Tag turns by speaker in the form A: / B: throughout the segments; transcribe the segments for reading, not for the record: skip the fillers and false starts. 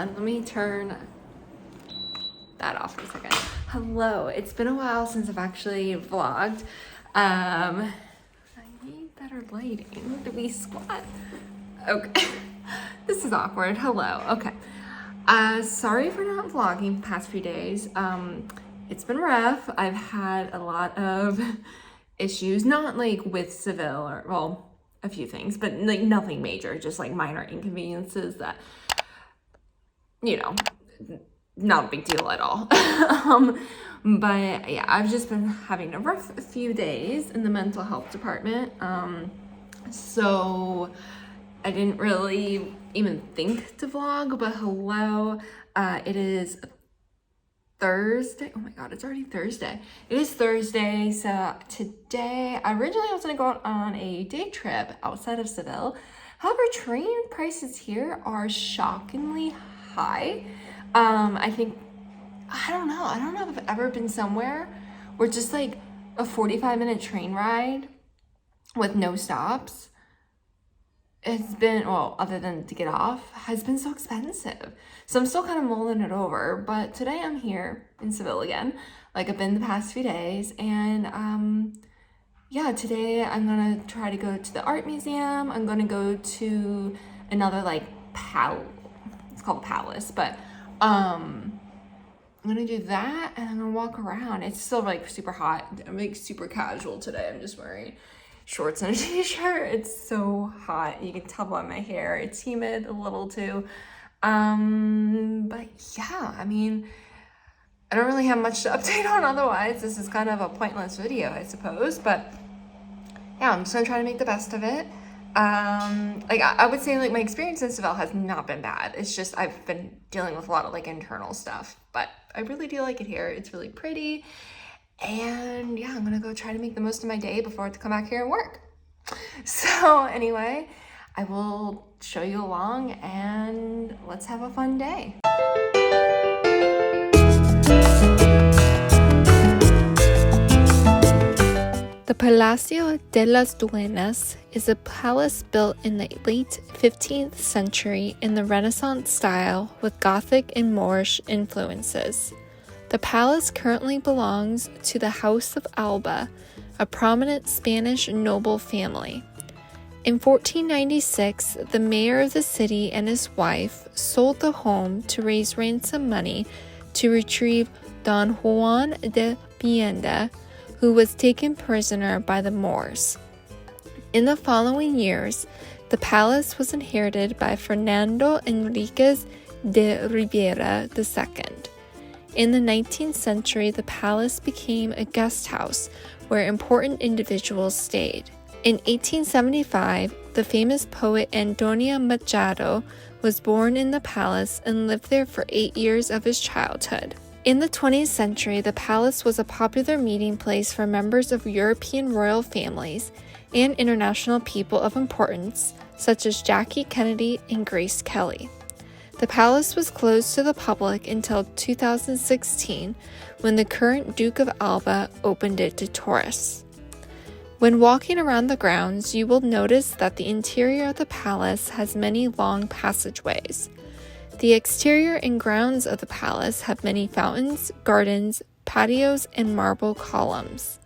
A: on, let me turn that off for a second. Hello, it's been a while since I've actually vlogged. I need better lighting. Do we squat? Okay. This is awkward. Hello. Okay. Sorry for not vlogging the past few days. It's been rough. I've had a lot of issues, not like with Seville or, well, a few things, but like nothing major, just like minor inconveniences that, you know, not a big deal at all. But yeah, I've just been having a rough few days in the mental health department. So I didn't really even think to vlog, but hello, it is Thursday. Oh my God, it's already Thursday. It is Thursday. So today, originally I was gonna go on a day trip outside of Seville. However, train prices here are shockingly high. I don't know if I've ever been somewhere where just like a 45-minute train ride with no stops, it's been, well, other than to get off, has been so expensive. So I'm still kind of mulling it over, but today I'm here in Seville again, like I've been the past few days, and yeah, today I'm gonna try to go to the art museum. I'm gonna go to another like it's called a palace, but I'm gonna do that and I'm gonna walk around. It's still like super hot. I'm like super casual today. I'm just wearing shorts and a t-shirt. It's so hot. You can tell by my hair. It's humid a little too. But yeah, I mean, I don't really have much to update on otherwise. This is kind of a pointless video, I suppose, but yeah, I'm just gonna try to make the best of it. Like I would say like my experience in Seville has not been bad. It's just I've been dealing with a lot of like internal stuff, but I really do like it here. It's really pretty. And yeah, I'm gonna go try to make the most of my day before I have to come back here and work. So anyway, I will show you along and let's have a fun day.
B: The Palacio de las Dueñas is a palace built in the late 15th century in the Renaissance style with Gothic and Moorish influences. The palace currently belongs to the House of Alba, a prominent Spanish noble family. In 1496, the mayor of the city and his wife sold the home to raise ransom money to retrieve Don Juan de Pienda, who was taken prisoner by the Moors. In the following years, the palace was inherited by Fernando Enriquez de Ribera II. In the 19th century, the palace became a guest house where important individuals stayed. In 1875, the famous poet Antonio Machado was born in the palace and lived there for 8 years of his childhood. In the 20th century, the palace was a popular meeting place for members of European royal families and international people of importance, such as Jackie Kennedy and Grace Kelly. The palace was closed to the public until 2016, when the current Duke of Alba opened it to tourists. When walking around the grounds, you will notice that the interior of the palace has many long passageways. The exterior and grounds of the palace have many fountains, gardens, patios, and marble columns.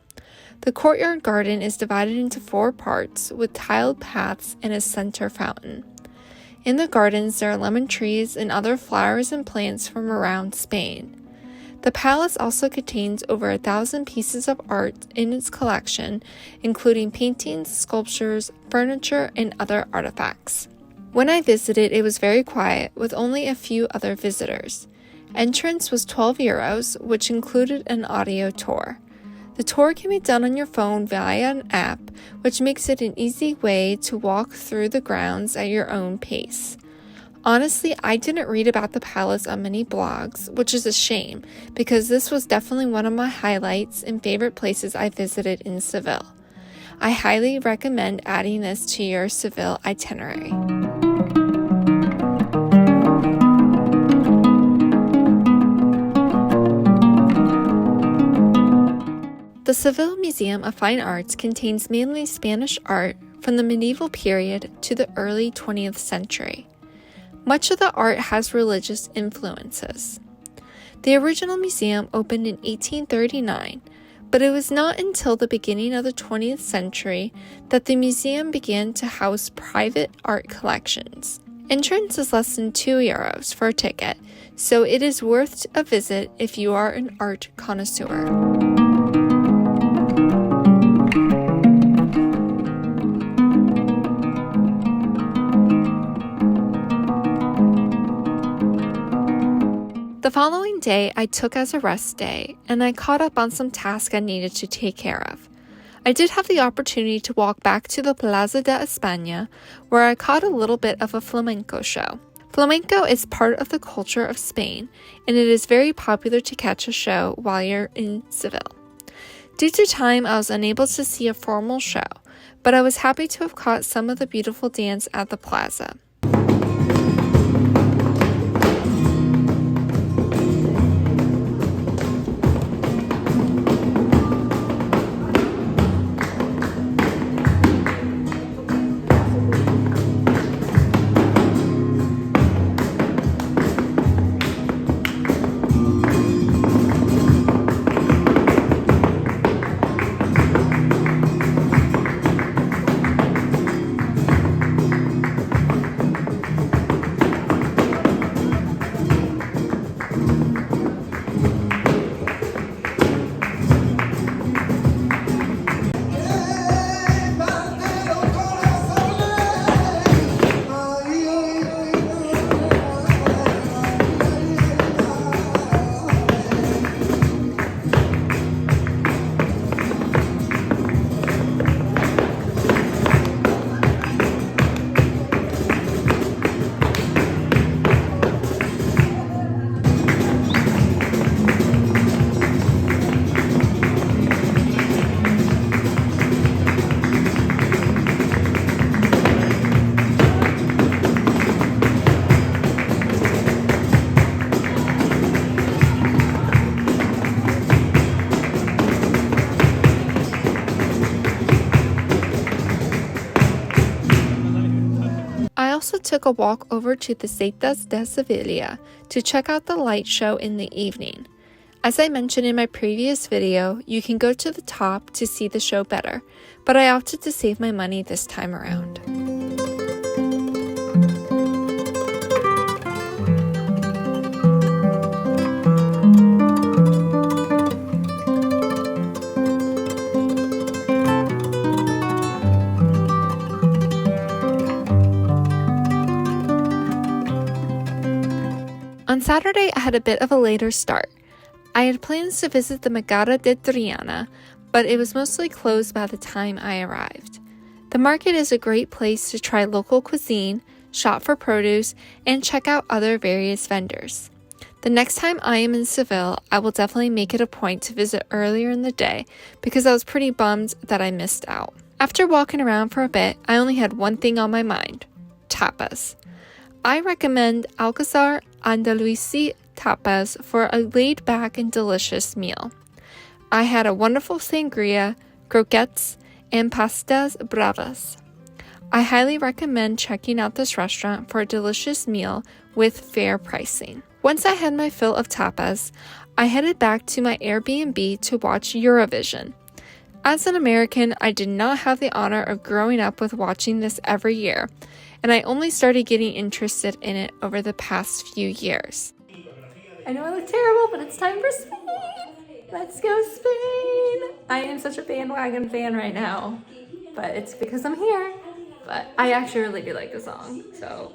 B: The courtyard garden is divided into 4 parts with tiled paths and a center fountain. In the gardens, there are lemon trees and other flowers and plants from around Spain. The palace also contains over 1,000 pieces of art in its collection, including paintings, sculptures, furniture, and other artifacts. When I visited, it was very quiet, with only a few other visitors. Entrance was €12, which included an audio tour. The tour can be done on your phone via an app, which makes it an easy way to walk through the grounds at your own pace. Honestly, I didn't read about the palace on many blogs, which is a shame, because this was definitely one of my highlights and favorite places I visited in Seville. I highly recommend adding this to your Seville itinerary. The Seville Museum of Fine Arts contains mainly Spanish art from the medieval period to the early 20th century. Much of the art has religious influences. The original museum opened in 1839, but it was not until the beginning of the 20th century that the museum began to house private art collections. Entrance is less than €2 for a ticket, so it is worth a visit if you are an art connoisseur. The following day I took as a rest day, and I caught up on some tasks I needed to take care of. I did have the opportunity to walk back to the Plaza de España, where I caught a little bit of a flamenco show. Flamenco is part of the culture of Spain, and it is very popular to catch a show while you're in Seville. Due to time, I was unable to see a formal show, but I was happy to have caught some of the beautiful dance at the plaza. I also took a walk over to the Setas de Sevilla to check out the light show in the evening. As I mentioned in my previous video, you can go to the top to see the show better, but I opted to save my money this time around. On Saturday, I had a bit of a later start. I had plans to visit the Mercado de Triana, but it was mostly closed by the time I arrived. The market is a great place to try local cuisine, shop for produce, and check out other various vendors. The next time I am in Seville, I will definitely make it a point to visit earlier in the day because I was pretty bummed that I missed out. After walking around for a bit, I only had one thing on my mind: tapas. I recommend Alcázar Andalusi tapas for a laid-back and delicious meal. I had a wonderful sangria, croquettes, and pastas bravas. I highly recommend checking out this restaurant for a delicious meal with fair pricing. Once I had my fill of tapas, I headed back to my Airbnb to watch Eurovision. As an American, I did not have the honor of growing up with watching this every year, and I only started getting interested in it over the past few years. I know I look terrible, but it's time for Spain! Let's go Spain! I am such a bandwagon fan right now, but it's because I'm here. But I actually really do like the song, so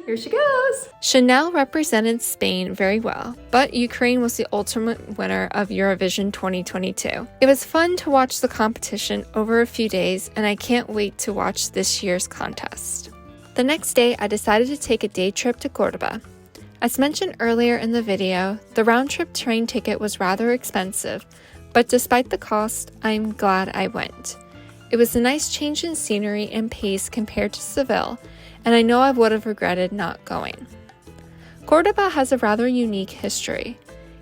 B: here she goes! Chanel represented Spain very well, but Ukraine was the ultimate winner of Eurovision 2022. It was fun to watch the competition over a few days, and I can't wait to watch this year's contest. The next day, I decided to take a day trip to Córdoba. As mentioned earlier in the video, the round-trip train ticket was rather expensive, but despite the cost, I'm glad I went. It was a nice change in scenery and pace compared to Seville, and I know I would have regretted not going. Córdoba has a rather unique history.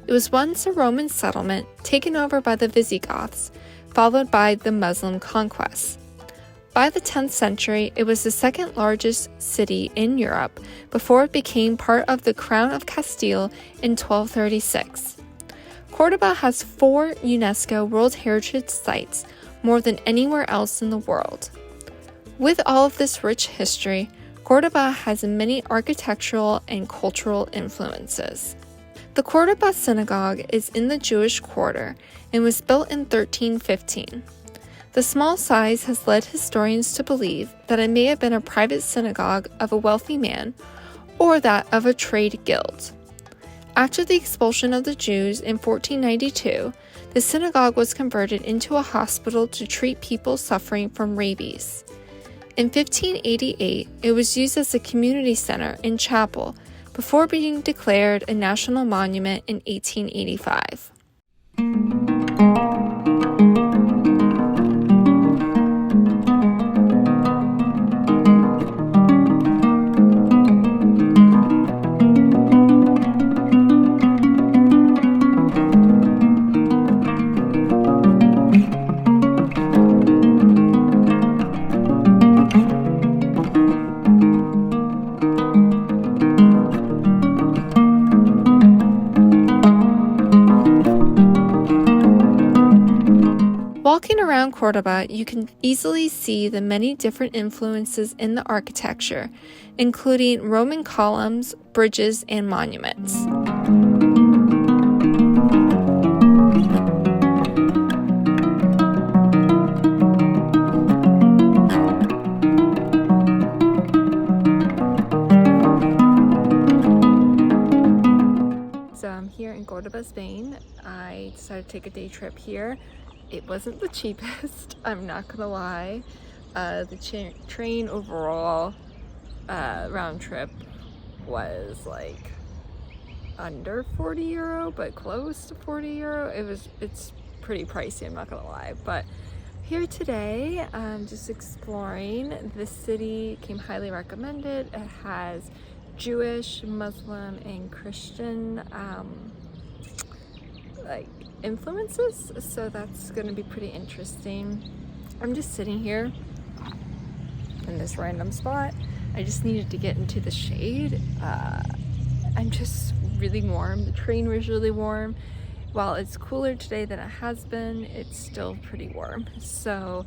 B: It was once a Roman settlement taken over by the Visigoths, followed by the Muslim conquest. By the 10th century, it was the second largest city in Europe before it became part of the Crown of Castile in 1236. Córdoba has 4 UNESCO World Heritage Sites, more than anywhere else in the world. With all of this rich history, Córdoba has many architectural and cultural influences. The Córdoba Synagogue is in the Jewish quarter and was built in 1315. The small size has led historians to believe that it may have been a private synagogue of a wealthy man or that of a trade guild. After the expulsion of the Jews in 1492, the synagogue was converted into a hospital to treat people suffering from rabies. In 1588, it was used as a community center and chapel before being declared a national monument in 1885. Walking around Córdoba, you can easily see the many different influences in the architecture, including Roman columns, bridges, and monuments. So I'm here in Córdoba, Spain. I decided to take a day trip here. It wasn't the cheapest, I'm not gonna lie. The train overall round trip was like under 40 euro, but close to 40 euro. It's pretty pricey, I'm not gonna lie. But here today, I'm just exploring. This city came highly recommended. It has Jewish, Muslim, and Christian influences, so that's going to be pretty interesting. I'm just sitting here in this random spot. I just needed to get into the shade. I'm just really warm. The train was really warm. While it's cooler today than it has been, it's still pretty warm. So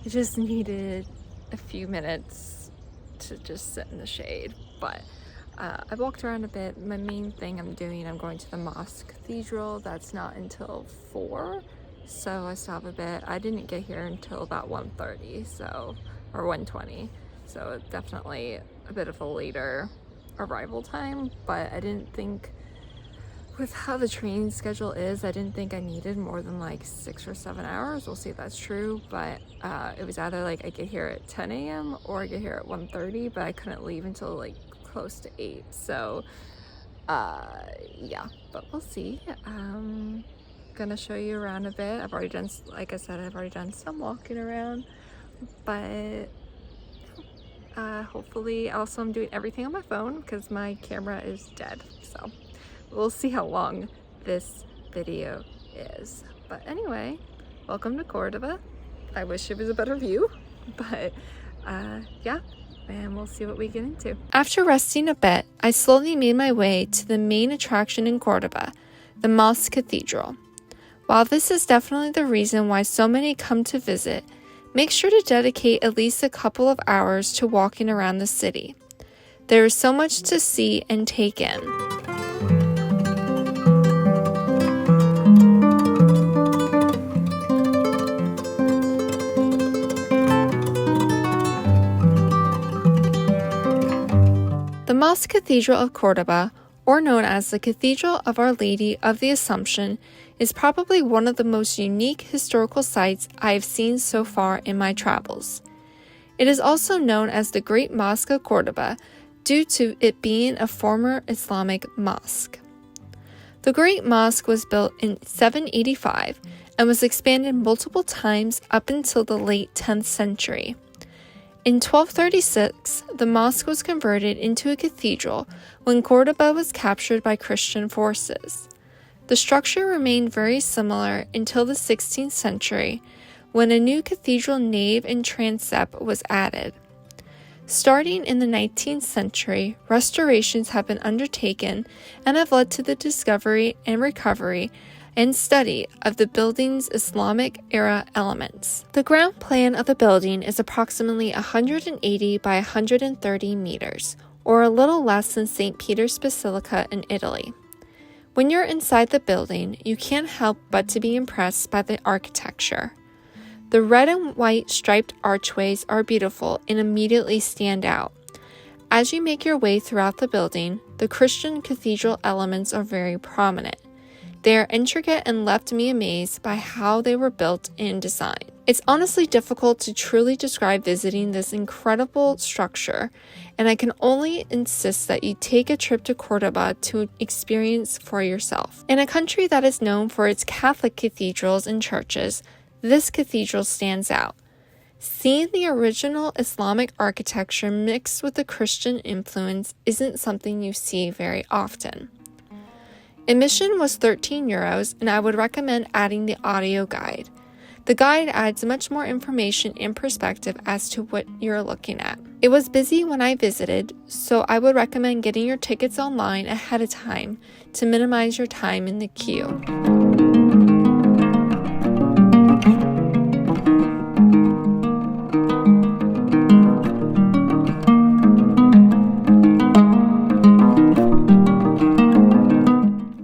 B: I just needed a few minutes to just sit in the shade. But I walked around a bit. My main thing I'm going to the Mosque-Cathedral. That's not until 4, so I still have a bit. I didn't get here until about 1:30, or 1:20, so definitely a bit of a later arrival time, but I didn't think, with how the train schedule is, I didn't think I needed more than like 6 or 7 hours. We'll see if that's true, but it was either like I get here at 10 a.m. or I get here at 1:30, but I couldn't leave until like close to 8, so yeah, but we'll see. I'm gonna show you around a bit. I've already done, like I said, I've already done some walking around, but hopefully, also I'm doing everything on my phone because my camera is dead, so we'll see how long this video is. But anyway, welcome to Córdoba. I wish it was a better view, but yeah, and we'll see what we get into. After resting a bit, I slowly made my way to the main attraction in Córdoba, the Mosque-Cathedral. While this is definitely the reason why so many come to visit, make sure to dedicate at least a couple of hours to walking around the city. There is so much to see and take in. The Mosque-Cathedral of Córdoba, or known as the Cathedral of Our Lady of the Assumption, is probably one of the most unique historical sites I have seen so far in my travels. It is also known as the Great Mosque of Córdoba due to it being a former Islamic mosque. The Great Mosque was built in 785 and was expanded multiple times up until the late 10th century. In 1236, the mosque was converted into a cathedral when Córdoba was captured by Christian forces. The structure remained very similar until the 16th century, when a new cathedral nave and transept was added. Starting in the 19th century, restorations have been undertaken and have led to the discovery and recovery and study of the building's Islamic-era elements. The ground plan of the building is approximately 180 by 130 meters, or a little less than St. Peter's Basilica in Italy. When you're inside the building, you can't help but to be impressed by the architecture. The red and white striped archways are beautiful and immediately stand out. As you make your way throughout the building, the Christian cathedral elements are very prominent. They are intricate and left me amazed by how they were built and designed. It's honestly difficult to truly describe visiting this incredible structure, and I can only insist that you take a trip to Córdoba to experience for yourself. In a country that is known for its Catholic cathedrals and churches, this cathedral stands out. Seeing the original Islamic architecture mixed with the Christian influence isn't something you see very often. Admission was €13, and I would recommend adding the audio guide. The guide adds much more information and perspective as to what you're looking at. It was busy when I visited, so I would recommend getting your tickets online ahead of time to minimize your time in the queue.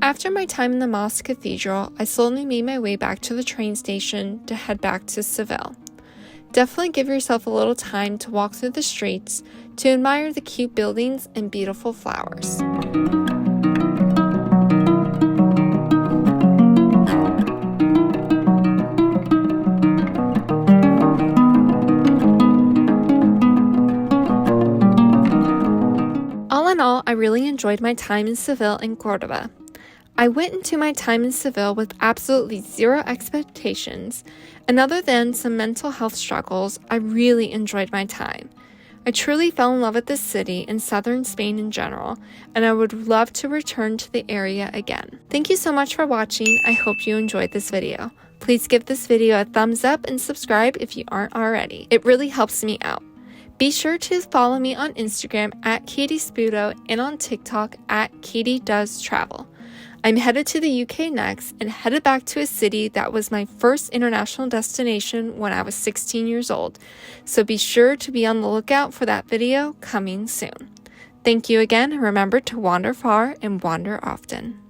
B: After my time in the Mosque-Cathedral, I slowly made my way back to the train station to head back to Seville. Definitely give yourself a little time to walk through the streets to admire the cute buildings and beautiful flowers. All in all, I really enjoyed my time in Seville and Córdoba. I went into my time in Seville with absolutely zero expectations, and other than some mental health struggles, I really enjoyed my time. I truly fell in love with this city and southern Spain in general, and I would love to return to the area again. Thank you so much for watching. I hope you enjoyed this video. Please give this video a thumbs up and subscribe if you aren't already. It really helps me out. Be sure to follow me on Instagram at Katie Sputo and on TikTok at Katie Does Travel. I'm headed to the UK next and headed back to a city that was my first international destination when I was 16 years old, so be sure to be on the lookout for that video coming soon. Thank you again, and remember to wander far and wander often.